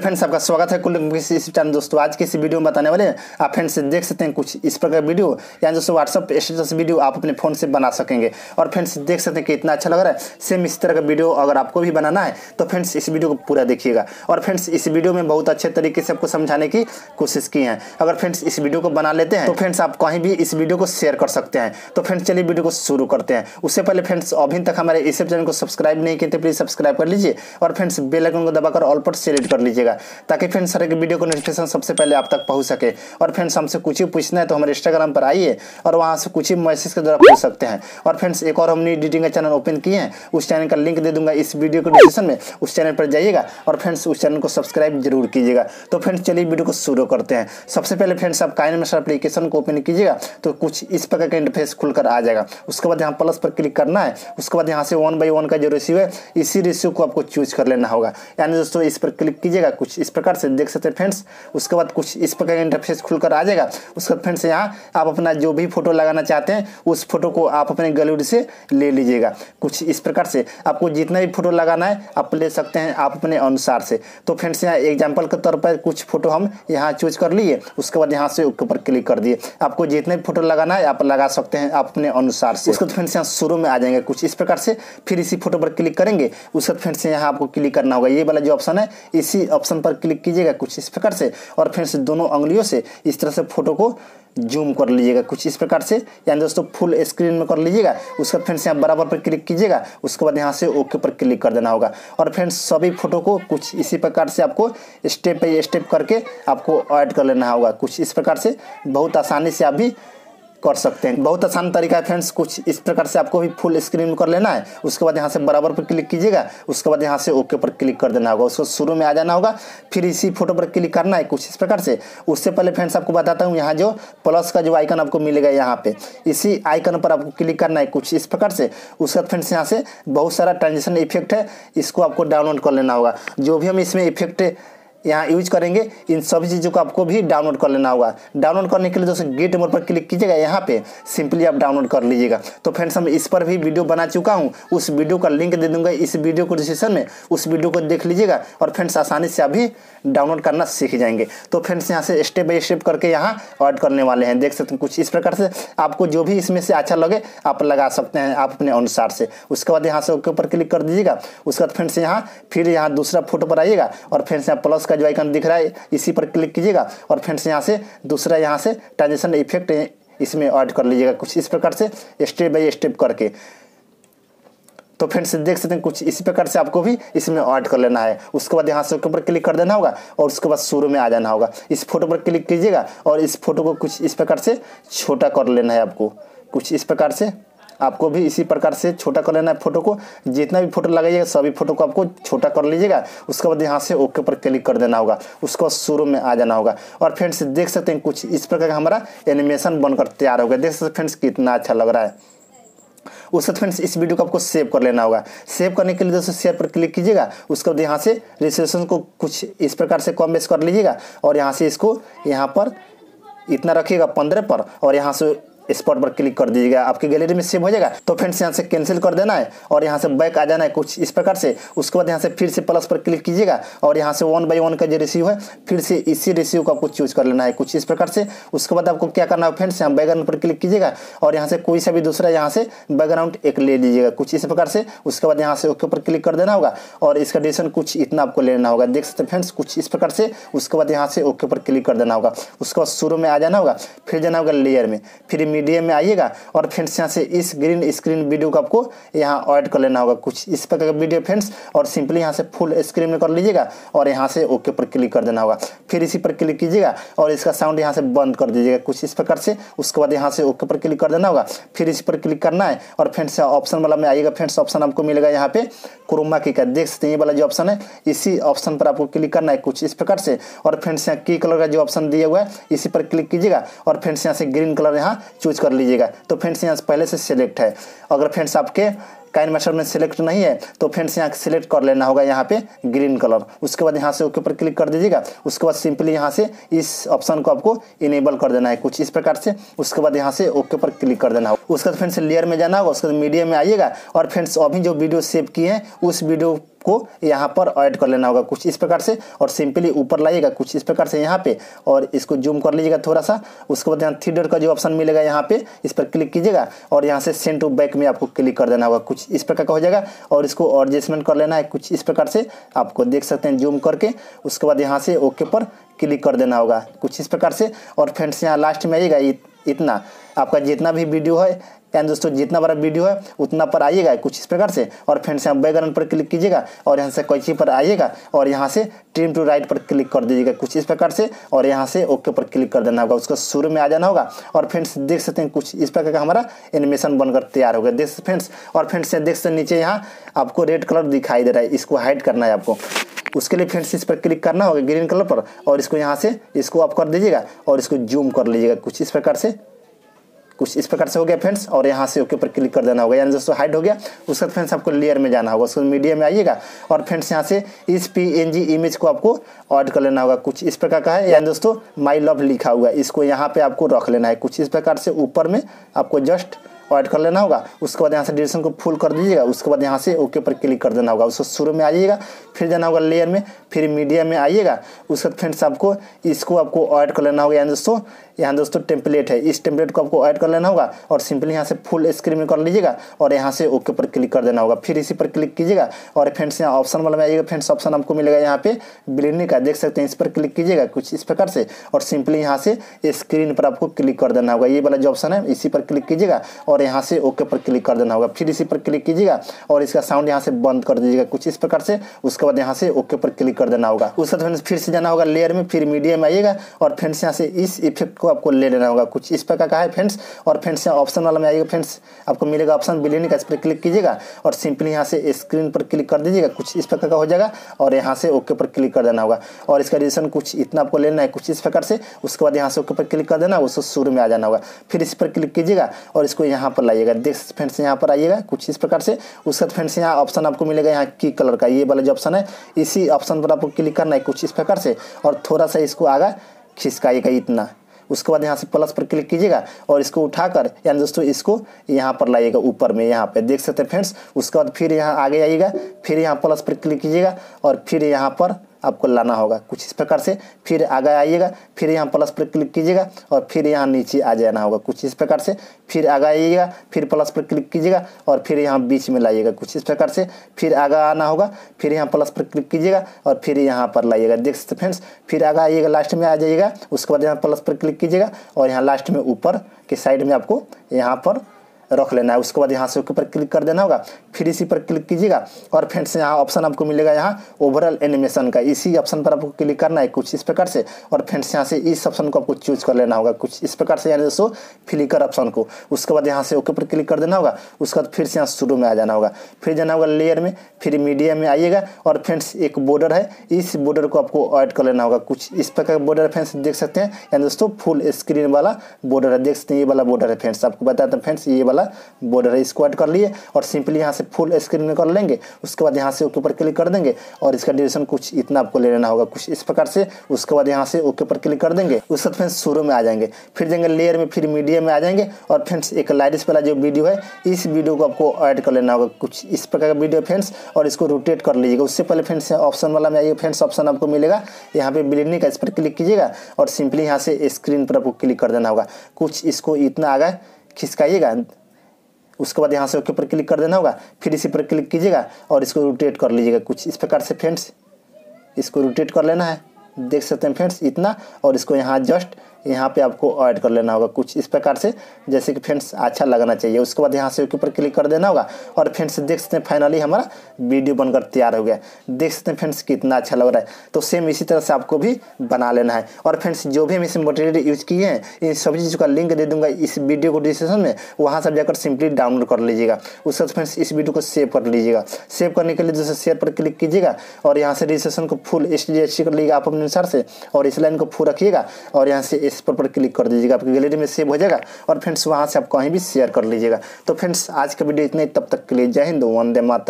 Friends, आपका स्वागत है मुकेश इस चैनल। दोस्तों आज के इस वीडियो में बताने वाले हैं आप फ्रेंड्स देख सकते हैं कुछ इस प्रकार वीडियो, यानी दोस्तों व्हाट्सअप स्टेटस वीडियो आप अपने फ़ोन से बना सकेंगे। और फ्रेंड्स देख सकते हैं कि इतना अच्छा लग रहा है। सेम इस तरह का वीडियो अगर आपको भी बनाना है तो फ्रेंड्स इस वीडियो को पूरा देखिएगा। और फ्रेंड्स इस वीडियो में बहुत अच्छे तरीके से आपको समझाने की कोशिश की है। अगर फ्रेंड्स इस वीडियो को बना लेते हैं तो फ्रेंड्स आप कहीं भी इस वीडियो को शेयर कर सकते हैं। तो फ्रेंड्स चलिए वीडियो को शुरू करते हैं। उससे पहले फ्रेंड्स अभी तक हमारे इस चैनल को सब्सक्राइब नहीं किए तो प्लीज़ सब्सक्राइब कर लीजिए और फ्रेंड्स बेल आइकन को दबाकर ऑल पर सेलेक्ट कर लीजिएगा ताकि फ्रेंड्स हर एक वीडियो को नोटिफिकेशन सबसे पहले आप तक पहुंच सके। और फ्रेंड्स हमसे कुछ ही पूछना है तो हमारे इंस्टाग्राम पर आइए और वहां से कुछ ही मैसेज के द्वारा पूछ सकते हैं। और फ्रेंड्स एक और हमने एडिटिंग का चैनल ओपन किए हैं, उस चैनल का लिंक दे दूंगा इस वीडियो के डिस्क्रिप्शन में। उस चैनल पर जाइएगा और फ्रेंड्स उस चैनल को सब्सक्राइब जरूर कीजिएगा। तो फ्रेंड्स चलिए वीडियो को शुरू करते हैं। सबसे पहले फ्रेंड्स आप काइनेमास्टर एप्लीकेशन को ओपन कीजिएगा तो कुछ इस प्रकार का इंटरफेस खुलकर आ जाएगा। उसके बाद यहाँ प्लस पर क्लिक करना है। उसके बाद यहाँ से 1 by 1 का जो रेशियो है इसी रेशियो को आपको चूज कर लेना होगा। यानी दोस्तों इस पर क्लिक कीजिएगा, कुछ इस प्रकार से देख सकते हैं फ्रेंड्स। उसके बाद कुछ इस प्रकार का इंटरफेस खुलकर आ जाएगा। उसके बाद फ्रेंड्स यहाँ आप अपना जो भी फोटो लगाना चाहते हैं उस फोटो को आप अपने गैलरी से ले लीजिएगा। कुछ इस प्रकार से आपको जितना भी फोटो लगाना है आप ले सकते हैं आप अपने अनुसार से। तो फ्रेंड्स यहाँ एग्जाम्पल के तौर पर कुछ फोटो हम यहाँ चूज कर लिए। उसके बाद यहाँ से ओके पर क्लिक कर दिए। आपको जितने भी फोटो लगाना है आप लगा सकते हैं आप अपने अनुसार से। उसके बाद फ्रेंड्स यहाँ शुरू में आ जाएंगे कुछ इस प्रकार से। फिर इसी फोटो पर क्लिक करेंगे। उसके बाद फ्रेंड्स यहाँ आपको क्लिक करना होगा, ये वाला जो ऑप्शन है इसी ऑप्शन पर क्लिक कीजिएगा कुछ इस प्रकार से। और फ्रेंड्स दोनों उंगलियों से इस तरह से फोटो को जूम कर लीजिएगा कुछ इस प्रकार से, यानी दोस्तों फुल स्क्रीन में कर लीजिएगा। उसके बाद फ्रेंड्स यहाँ बराबर पर क्लिक कीजिएगा। उसके बाद यहाँ से ओके पर क्लिक कर देना होगा। और फ्रेंड्स सभी फोटो को कुछ इसी प्रकार से आपको स्टेप बाई स्टेप करके आपको ऐड कर लेना होगा। कुछ इस प्रकार से बहुत आसानी से आप भी कर सकते हैं। बहुत आसान तरीका है फ्रेंड्स। कुछ इस प्रकार से आपको भी फुल स्क्रीन में कर लेना है। उसके बाद यहाँ से बराबर पर क्लिक कीजिएगा। उसके बाद यहाँ से ओके पर क्लिक कर देना होगा। उसको शुरू में आ जाना होगा। फिर इसी फोटो पर क्लिक करना है कुछ इस प्रकार से। उससे पहले फ्रेंड्स आपको बताता हूँ, यहाँ जो प्लस का जो आइकन आपको मिलेगा यहाँ पे इसी आइकन पर आपको क्लिक करना है कुछ इस प्रकार से। उसके बाद फ्रेंड्स यहाँ से बहुत सारा ट्रांजिशन इफेक्ट है, इसको आपको डाउनलोड कर लेना होगा। जो भी हम इसमें इफेक्ट यहाँ यूज करेंगे इन सभी चीज़ों को आपको भी डाउनलोड कर लेना होगा। डाउनलोड करने के लिए दोस्तों गेट मोड पर क्लिक कीजिएगा, यहाँ पे सिंपली आप डाउनलोड कर लीजिएगा। तो फ्रेंड्स हम इस पर भी वीडियो बना चुका हूँ, उस वीडियो का लिंक दे दूंगा इस वीडियो को डिस्क्रिप्शन में। उस वीडियो को देख लीजिएगा और फ्रेंड्स आसानी से आप भी डाउनलोड करना सीख जाएंगे। तो फ्रेंड्स यहाँ से स्टेप बाई स्टेप करके यहाँ ऐड करने वाले हैं। देख सकते हैं कुछ इस प्रकार से आपको जो भी इसमें से अच्छा लगे आप लगा सकते हैं आप अपने अनुसार से। उसके बाद यहाँ से ओके पर क्लिक कर दीजिएगा। उसके बाद फ्रेंड्स यहाँ फिर यहाँ दूसरा फोटो पर आइएगा और फ्रेंड्स यहाँ प्लस का जो आइकन दिख रहा है इसी पर क्लिक कीजिएगा। और फ्रेंड्स यहाँ से दूसरा यहाँ से ट्रांजिशन इफेक्ट इसमें ऐड कर लीजिएगा कुछ इस प्रकार से स्टेप बाई स्टेप करके। तो फ्रेंड्स देख सकते हैं कुछ इसी प्रकार से आपको भी इसमें ऐड कर लेना है। उसके बाद यहाँ से ओके पर क्लिक कर देना होगा और उसके बाद शुरू में आ जाना होगा। इस फोटो पर क्लिक कीजिएगा और इस फोटो को कुछ इस प्रकार से छोटा कर लेना है आपको। कुछ इस प्रकार से आपको भी इसी प्रकार से छोटा कर लेना है फोटो को। जितना भी फोटो लगाइएगा सभी फोटो को आपको छोटा कर लीजिएगा। उसके बाद यहाँ से ओके पर क्लिक कर देना होगा। उसके बाद शुरू में आ जाना होगा। और फ्रेंड्स देख सकते हैं कुछ इस प्रकार का हमारा एनिमेशन बनकर तैयार हो गया। देख सकते हैं फ्रेंड्स कितना अच्छा लग रहा है। उसके बाद फ्रेंड्स इस वीडियो को आपको सेव कर लेना होगा। सेव करने के लिए दोस्तों शेयर पर क्लिक कीजिएगा। उसके बाद यहाँ से रेजोल्यूशन को कुछ इस प्रकार से कम बेस कर लीजिएगा और यहाँ से इसको यहाँ पर इतना रखिएगा 15 पर और यहाँ से स्पॉट पर क्लिक कर दीजिएगा, आपकी गैलरी में सेव हो जाएगा। तो फ्रेंड्स यहाँ से कैंसिल कर देना है और यहाँ से बैक आ जाना है कुछ इस प्रकार से। उसके बाद यहाँ से फिर से प्लस पर क्लिक कीजिएगा और यहाँ से 1 by 1 का जो रेशियो है फिर से इसी रेशियो को आपको चूज कर लेना है कुछ इस प्रकार से। उसके बाद आपको क्या करना है फ्रेंड्स, यहाँ बैकग्राउंड पर क्लिक कीजिएगा और यहाँ से कोई सा भी दूसरा यहाँ से बैकग्राउंड एक ले लीजिएगा कुछ इस प्रकार से। उसके बाद यहाँ से ओके पर क्लिक कर देना होगा और इसका ड्यूरेशन कुछ इतना आपको लेना होगा। देख सकते हैं फ्रेंड्स कुछ इस प्रकार से। उसके बाद यहाँ से ओके पर क्लिक कर देना होगा। उसके बाद शुरू में आ जाना होगा, फिर जाना होगा लेयर में, फिर मीडियम में आइएगा और फ्रेंड्स यहाँ से इस ग्रीन स्क्रीन वीडियो को आपको यहाँ ऐड कर लेना होगा कुछ इस प्रकार का वीडियो फ्रेंड्स। और सिंपली यहाँ से फुल स्क्रीन में कर लीजिएगा और यहाँ से ओके पर क्लिक कर देना होगा। फिर इसी पर क्लिक कीजिएगा और इसका साउंड यहाँ से बंद कर दीजिएगा कुछ इस प्रकार से। उसके बाद यहाँ से ओके पर क्लिक कर देना होगा। फिर इसी पर क्लिक करना है और फ्रेंड्स ऑप्शन वाला में आइएगा। फ्रेंड्स ऑप्शन आपको मिलेगा यहाँ पे क्रोमा की का, देख सकते हैं ये वाला जो ऑप्शन है इसी ऑप्शन पर आपको क्लिक करना है कुछ इस प्रकार से। और फ्रेंड्स यहाँ की कलर का जो ऑप्शन दिया हुआ है इसी पर क्लिक कीजिएगा और फ्रेंड्स यहाँ से ग्रीन कलर यहाँ चूज कर लीजिएगा। तो फ्रेंड्स यहाँ पहले से सिलेक्ट है। अगर फ्रेंड्स आपके काइनेमास्टर में सिलेक्ट नहीं है तो फ्रेंड्स यहाँ सिलेक्ट कर लेना होगा यहाँ पे ग्रीन कलर। उसके बाद यहाँ से ओके पर क्लिक कर दीजिएगा। उसके बाद सिंपली यहाँ से इस ऑप्शन को आपको इनेबल कर देना है कुछ इस प्रकार से। उसके बाद यहाँ से ओके पर क्लिक कर देना होगा। उसके बाद फ्रेंड्स लेयर में जाना होगा। उसके बाद मीडियम में आइएगा और फ्रेंड्स अभी जो वीडियो सेव किए हैं उस वीडियो आपको यहाँ पर ऐड कर लेना होगा कुछ इस प्रकार से, और सिंपली ऊपर लाइएगा कुछ इस प्रकार से यहाँ पे, और इसको जूम कर लीजिएगा थोड़ा सा। उसके बाद यहाँ थ्री डॉट का जो ऑप्शन मिलेगा यहाँ पे, इस पर क्लिक कीजिएगा और यहाँ से सेंड टू बैक में आपको क्लिक कर देना होगा कुछ इस प्रकार का हो जाएगा। और इसको एडजस्टमेंट कर लेना है कुछ इस प्रकार से, आपको देख सकते हैं जूम करके। उसके बाद यहाँ से ओके पर क्लिक कर देना होगा कुछ इस प्रकार से। और फ्रेंड्स यहाँ लास्ट में आइएगा, इतना आपका जितना भी वीडियो है यानी दोस्तों जितना बड़ा वीडियो है उतना पर आइएगा कुछ इस प्रकार से। और फ्रेंड्स यहाँ बैकग्राउंड पर क्लिक कीजिएगा और यहाँ से कैंची पर आइएगा और यहाँ से ट्रिम टू राइट पर क्लिक कर दीजिएगा कुछ इस प्रकार से, और यहाँ से ओके पर क्लिक कर देना होगा। उसको शुरू में आ जाना होगा और फ्रेंड्स देख सकते हैं कुछ इस प्रकार का हमारा एनिमेशन बनकर तैयार हो गया देख फ्रेंड्स। और फ्रेंड्स देख सकते हैं नीचे यहाँ आपको रेड कलर दिखाई दे रहा है, इसको हाइड करना है आपको। उसके लिए फ्रेंड्स इस पर क्लिक करना होगा ग्रीन कलर पर, और इसको यहाँ से इसको ऑफ कर दीजिएगा और इसको जूम कर लीजिएगा कुछ इस प्रकार से, कुछ इस प्रकार से हो गया फ्रेंड्स। और यहाँ से ओके पर क्लिक कर देना होगा, यानी दोस्तों हाइड हो गया। उसके बाद फ्रेंड्स आपको लेयर में जाना होगा, उसको मीडिया में आइएगा और फ्रेंड्स यहाँ से इस PNG इमेज को आपको ऐड कर लेना होगा कुछ इस प्रकार का है, यानी दोस्तों माई लव लिखा हुआ है, इसको यहाँ पे आपको रख लेना है कुछ इस प्रकार से। ऊपर में आपको जस्ट ऐड कर लेना होगा। उसके बाद यहाँ से ड्यूरेशन को फुल कर दीजिएगा। उसके बाद यहाँ से ओके पर क्लिक कर देना होगा। उसको शुरू में आइएगा, फिर जाना होगा लेयर में, फिर मीडिया में आइएगा। उसके बाद फ्रेंड्स आपको इसको आपको ऐड कर लेना होगा, यानी यहाँ दोस्तों टेम्पलेट है, इस टेम्पलेट को आपको ऐड कर लेना होगा और सिंपली यहाँ से फुल स्क्रीन में कर लीजिएगा और यहाँ से ओके पर क्लिक कर देना होगा। फिर इसी पर क्लिक कीजिएगा और फ्रेंड्स यहाँ ऑप्शन वाला में आइएगा। फ्रेंड्स ऑप्शन आपको मिलेगा यहाँ पे ब्लेंडिंग का, देख सकते हैं, इस पर क्लिक कीजिएगा कुछ इस प्रकार से, और सिंपली यहाँ से स्क्रीन पर आपको क्लिक कर देना होगा। ये वाला जो ऑप्शन है इसी पर क्लिक कीजिएगा और यहाँ से ओके पर क्लिक कर देना होगा। फिर इसी पर क्लिक कीजिएगा और इसका साउंड यहाँ से बंद कर दीजिएगा कुछ इस प्रकार से। उसके बाद यहाँ से ओके पर क्लिक कर देना होगा। उसके बाद फिर से जाना होगा लेयर में, फिर मीडिया में आइएगा और फ्रेंड्स यहाँ से इस इफेक्ट को आपको ले लेना होगा कुछ इस प्रकार का है फ्रेंड्स। और फ्रेंड्स यहाँ ऑप्शन वाला में आइएगा, फ्रेंड्स आपको मिलेगा ऑप्शन ब्लेंडिंग का, इस पर क्लिक कीजिएगा और सिंपली यहाँ से स्क्रीन पर क्लिक कर दीजिएगा कुछ इस प्रकार का हो जाएगा और यहाँ से ओके पर क्लिक कर देना होगा। और इसका रेजोल्यूशन कुछ इतना आपको लेना है कुछ इस प्रकार से। उसके बाद यहाँ से ओके पर क्लिक कर देना, उसको शुरू में आ जाना होगा। फिर इस पर क्लिक कीजिएगा और इसको यहाँ पर लाइएगा, देख फ्रेंड्स यहाँ पर आइएगा कुछ इस प्रकार से। उसके बाद फ्रेंड्स यहाँ ऑप्शन आपको मिलेगा यहाँ की कलर का, ये वाला जो ऑप्शन है इसी ऑप्शन पर आपको क्लिक करना है कुछ इस प्रकार से और थोड़ा सा इसको आगे खिसकाइएगा इतना। उसके बाद यहाँ से प्लस पर क्लिक कीजिएगा और इसको उठाकर यानी दोस्तों इसको यहाँ पर लाइएगा ऊपर में, यहाँ पे देख सकते हैं फ्रेंड्स। उसके बाद फिर यहाँ आगे आइएगा, फिर यहाँ प्लस पर क्लिक कीजिएगा और फिर यहाँ पर आपको लाना होगा कुछ इस प्रकार से। फिर आगे आइएगा, फिर यहाँ प्लस पर क्लिक कीजिएगा और फिर यहाँ नीचे आ जाना होगा कुछ इस प्रकार से। फिर आगे आइएगा, फिर प्लस पर क्लिक कीजिएगा और फिर यहाँ बीच में लाइएगा कुछ इस प्रकार से। फिर आगे आना होगा, फिर यहाँ प्लस पर क्लिक कीजिएगा और फिर यहाँ पर लाइएगा, देख सकते फ्रेंड्स। फिर आगे आइएगा, लास्ट में आ जाइएगा। उसके बाद यहाँ प्लस पर क्लिक कीजिएगा और यहाँ लास्ट में ऊपर के साइड में आपको यहाँ पर रख लेना है। उसके बाद यहाँ से ओके पर क्लिक कर देना होगा। फिर इसी पर क्लिक कीजिएगा और फ्रेंड्स यहाँ ऑप्शन आपको मिलेगा यहाँ ओवरऑल एनिमेशन का, इसी ऑप्शन पर आपको क्लिक करना है कुछ इस प्रकार से। और फ्रेंड्स यहाँ से इस ऑप्शन को आपको चूज कर लेना होगा कुछ इस प्रकार से, यानी दोस्तों फ्लिकर ऑप्शन को। उसके बाद यहाँ से ओके पर क्लिक कर देना होगा। उसके बाद फिर से यहाँ शुरू में आ जाना होगा, फिर जाना होगा लेयर में, फिर मीडिया में आइएगा और फ्रेंड्स एक बॉर्डर है, इस बॉर्डर को आपको ऐड कर लेना होगा कुछ इस प्रकार का बॉर्डर फ्रेंड्स, देख सकते हैं, यानी दोस्तों फुल स्क्रीन वाला बॉर्डर है, देख सकते हैं ये वाला बॉर्डर है फ्रेंड्स। आपको बताते हैं फ्रेंड्स ये वाला बॉर्डर है, इसको ऐड कर लिए और सिंपली यहाँ से फुल स्क्रीन में कर लेंगे। उसके बाद यहाँ से ओके पर क्लिक कर देंगे और इसका ड्यूरेशन कुछ इतना आपको ले लेना होगा कुछ इस प्रकार से। उसके बाद यहाँ से ओके पर क्लिक कर देंगे। उसके बाद फ्रेंड्स शुरू में आ जाएंगे, फिर जाएंगे लेयर में, फिर मीडिया में आ जाएंगे और फ्रेंड्स एक लाइटिस वाला जो वीडियो है इस वीडियो को आपको ऐड कर लेना होगा कुछ इस प्रकार का वीडियो फ्रेंड्स, और इसको रोटेट कर लीजिएगा। उससे पहले फ्रेंड्स ऑप्शन वाला में आइए, फ्रेंड्स ऑप्शन आपको मिलेगा यहाँ पे ब्लेंडिंग का, इस पर क्लिक कीजिएगा और सिंपली यहाँ से स्क्रीन पर आपको क्लिक कर देना होगा कुछ, इसको इतना आगे खिसकाइएगा। उसके बाद यहाँ से ओके पर क्लिक कर देना होगा, फिर इसी पर क्लिक कीजिएगा और इसको रोटेट कर लीजिएगा कुछ इस प्रकार से फ्रेंड्स, इसको रोटेट कर लेना है, देख सकते हैं फ्रेंड्स इतना। और इसको यहाँ जस्ट यहाँ पे आपको ऐड कर लेना होगा कुछ इस प्रकार से, जैसे कि फ्रेंड्स अच्छा लगना चाहिए। उसके बाद यहाँ से ओके पर क्लिक कर देना होगा और फ्रेंड्स देख सकते हैं फाइनली हमारा वीडियो बनकर तैयार हो गया, देख सकते हैं फ्रेंड्स कितना अच्छा लग रहा है। तो सेम इसी तरह से आपको भी बना लेना है। और फ्रेंड्स जो भी हम इसमें मटेरियल यूज किए हैं इन सभी चीज़ों का लिंक दे दूंगा इस वीडियो को डिस्क्रिप्शन में, वहाँ से जाकर सिंपली डाउनलोड कर लीजिएगा। उसके बाद फ्रेंड्स इस वीडियो को सेव कर लीजिएगा। सेव करने के लिए जैसे शेयर पर क्लिक कीजिएगा और यहाँ से रजिस्ट्रेशन को फुल HD कर लीजिएगा आप अपने अनुसार से, और इस लाइन को फुल रखिएगा और यहाँ से इस पर क्लिक कर दीजिएगा, आपकी गैलरी में सेव हो जाएगा और फ्रेंड्स वहाँ से आप कहीं भी शेयर कर लीजिएगा। तो फ्रेंड्स आज का वीडियो इतना ही, तब तक के लिए जय हिंद, वंदे मातरम।